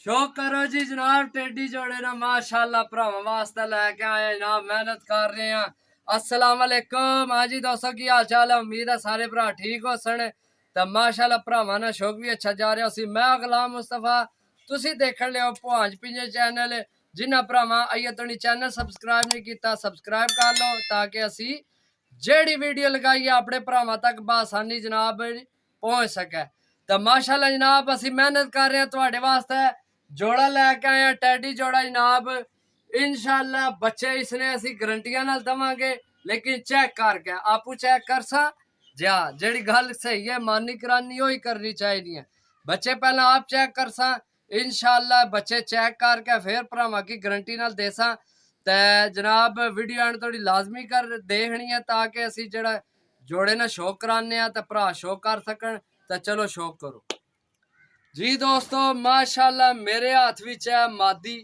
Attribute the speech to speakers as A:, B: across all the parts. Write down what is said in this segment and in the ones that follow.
A: शौक करो जी जनाब टेडी जोड़े ना माशाल्लाह भरावां वास्ते लैके आए जनाब मेहनत कर रहे हैं। अस्सलाम वालेकुम। हाँ जी दोस्तों की हाल चाल है, उम्मीद है सारे भरा ठीक हो सन। तो माशाल्लाह भरावां ना शौक भी अच्छा जा रहा सी। मैं गुलाम मुस्तफा तुसी देखण लियो भांज पिंजे चैनल। जिन्हां भरावां अइए तो चैनल सबसक्राइब नहीं किया सबसक्राइब कर लो ताकि असी जेड़ी वीडियो लगाइए अपने भरावां तक बसानी जनाब पहुंच सके। तो माशाल्लाह जनाब असी मेहनत कर रहे हैं तुहाडे वास्ते। जोड़ा लैके आए टैडी जोड़ा जनाब। इंशाल्लाह बच्चे इसने असी गारंटियां नाल दवांगे, लेकिन चेक करके आपू चेक कर सा जा जेड़ी गल सही है मानी करानी ही करनी चाहिए। बच्चे पहला आप चेक कर सा, इंशाल्लाह बच्चे चेक करके फिर भरावां की गारंटी नाल दे सा। ते जनाब वीडियो एंड थोड़ी लाजमी कर देखनी है ताकि असी जेड़ा जोड़े ना शौक कराने ते भरा शौक कर सकन। तो चलो शौक करो जी दोस्तों। माशाल्लाह मेरे हाथ विच है मादी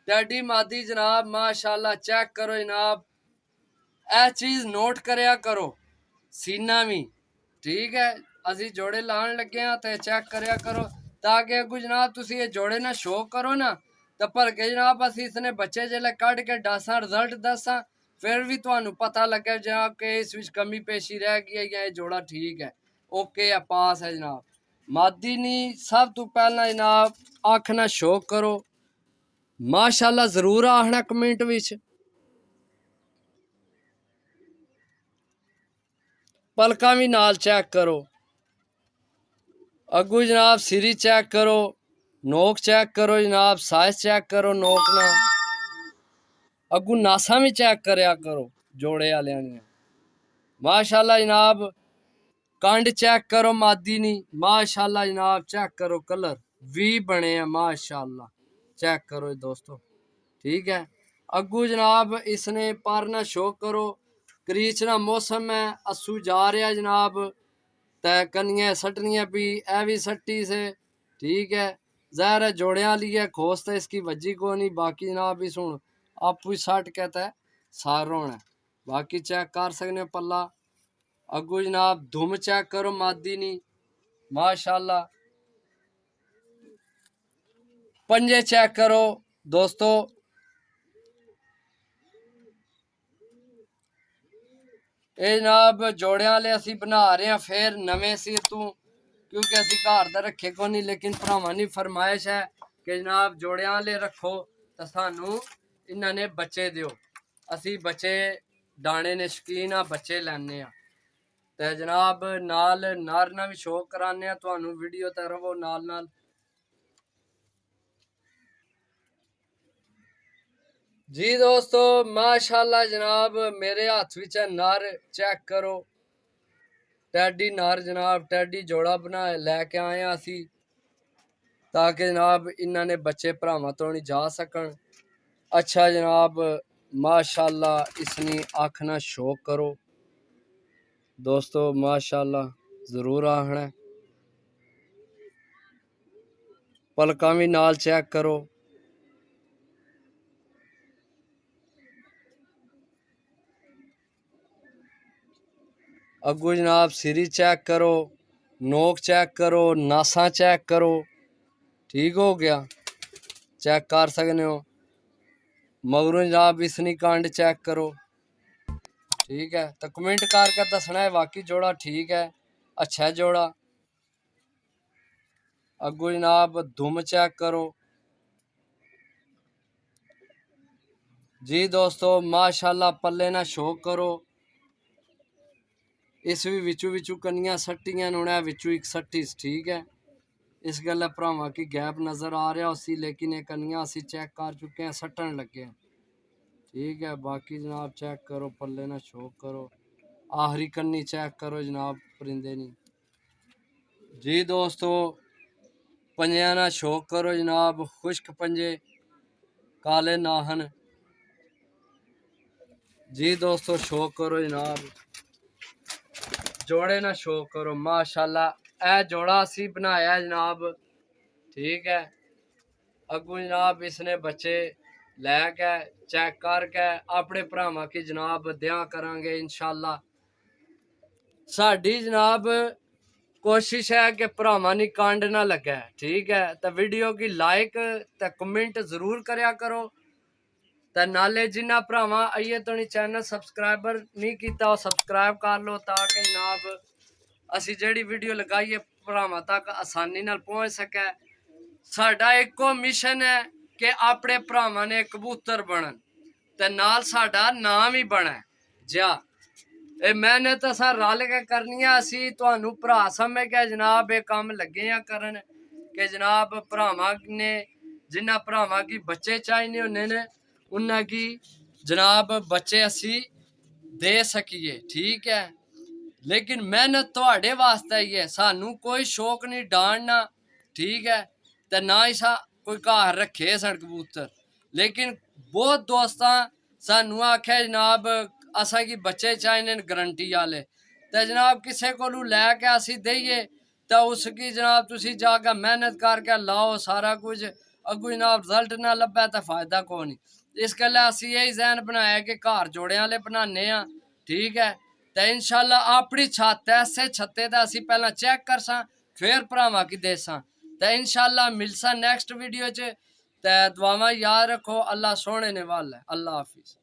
A: टैडी मादी जनाब। माशाल्लाह चेक करो जनाब, ए चीज नोट करया करो सीना भी ठीक है। असी जोड़े लान लगे हैं तो चेक करया करो ताकि अगू जनाब तुसी ये जोड़े ना शौक करो ना तो भर के जनाब असी इसने बच्चे जिले कढ़ के दसा रिजल्ट दसा फिर भी तुहानू पता लगे जनाब कि इस विच कमी पेशी रह गई है या ये जोड़ा ठीक है ओके है पास है जनाब। मादी नहीं सब तो पहला जनाब आखना शौक करो माशाल्लाह जरूर आखना कमेंट विच। पलका भी नाल चेक करो, अगू जनाब सिरी चेक करो, नोक चेक करो जनाब, साइज चेक करो नोक ना, अगू नासा भी चेक करया करो जोड़े वाले ने। माशाल्लाह जनाब कंड चेक करो मादी नी माशाल्लाह जनाब चेक करो कलर भी बने हैं माशाल्लाह चेक करो दोस्तों ठीक है। अगू जनाब इसने पारना शौक करो करीचना मौसम है असू जा रहा जनाब तै कनिया सटनिया भी ए भी सट्टी से ठीक है। जहर है जोड़िया लिए खोस तो इसकी वजी को नहीं बाकी जनाब भी सुन आपू सट के तै सार होना बाकी चेक कर सकने पल्ला। अगू जनाब धुम चेक करो मादी नी माशाल्लाह। पंजे चेक करो दोस्तों, ये जनाब जोड़िया वाले असी बना रहे हैं फिर नवे सिर तू क्योंकि असी घर दा रखे को नहीं, लेकिन भरावां दी फरमाइश है कि जनाब जोड़िया वाले रखो तो सानू इन्होंने बच्चे दियो। असी बच्चे दाने ने शकीन आ बच्चे लैने आ ते जनाब नाल नर ना भी शौक कराने आ तुहानू वीडियो ते रवो नाल नाल। जी दोस्तों माशाल्लाह जनाब मेरे हाथ विच है नर चेक करो टैडी नर जनाब टैडी जोड़ा बना लैके आए असी ताकि जनाब इन्होंने बच्चे भरावां तो नहीं जा सकन। अच्छा जनाब माशाल्लाह इसनी आखना शौक करो दोस्तों माशाल्लाह जरूर आखना। पलका भी नाल चेक करो, अगू जनाब सिरी चेक करो, नोक चेक करो, नासा चेक करो ठीक हो गया चेक कर सकते हो। मगरों जनाब इसनी कांड चेक करो ठीक है। तो कमेंट करके दसना है वाकई जोड़ा ठीक है अच्छा है जोड़ा। अगू जनाब धुम चेक करो जी दोस्तों माशाल्लाह पल्ले ना शौक करो। इस भी विचू विचू कनिया सट्टियां ने विचू एक सट्टी ठीक है। इस गल भरावां की गैप नज़र आ रहा उसी, लेकिन ये कनिया असी चेक कर चुके हैं सट्टन लगे ठीक है। बाकी जनाब चेक करो पल्ले ना शौक करो, आखिरी कन्नी चेक करो जनाब परिंदे नी जी दोस्तों। पंजिया ना शौक करो जनाब, खुश्क पंजे काले नाहन जी दोस्तों शौक करो जनाब, जोड़े ना शौक करो माशाल्लाह। ए जोड़ा असी बनाया जनाब ठीक है। अगू जनाब इसने बच्चे लैके चेक करके अपने भरावां की जनाब दिया करांगे इंशाल्लाह। साडी जनाब कोशिश है कि भरावां नी कंड ना लगे, ठीक है। तो वीडियो की लाइक ते कमेंट जरूर करया करो। तो नाले जिन्ना भरावां आइए तो नहीं चैनल सब्सक्राइबर नहीं किया वो सब्सक्राइब कर लो, ताकि जनाब असी जेड़ी वीडियो लगाइए भरावां तक आसानी नाल पहुंच सके। साडा एको मिशन है कि अपने भरावां ने कबूतर बनन ते नाल साडा नाम भी बने जा। ये मेहनत असा रल के करनी है। असी तुहानू भरा समझ के जनाब ये काम लगे हैं करन कि जनाब भरावां ने जिन्ना भरावां की बच्चे चाहिए होने ने उन्ना की जनाब बच्चे असी दे सकिए, ठीक है। लेकिन मेहनत थोड़े वास्ते ही है, सानू कोई शौक नहीं डांडना, ठीक है। ते ना ही सा कोई घर रखे सन कबूतर, लेकिन बहुत दोस्तां सानू आख्या जनाब असा की बच्चे चाहिए गारंटी वाले, तो जनाब किसी को लैके असी देइए तो उसकी जनाब तुसी जाके मेहनत करके लाओ सारा कुछ, अगू जनाब रिजल्ट ना लभे तो फायदा को नहीं। इस गल्ला असी यही जहन बनाया कि घर जोड़े वाले बनाने आ, ठीक है। तो इंशाल्लाह अपनी छत ऐसे छत्ते तो असी पहला चेक करसा फिर भरावां की देसा। तो इंशाल्लाह मिलसा नेक्स्ट वीडियो च। तो दुआवां याद रखो, अल्लाह सोने ने वाल है। अल्लाह हाफिज।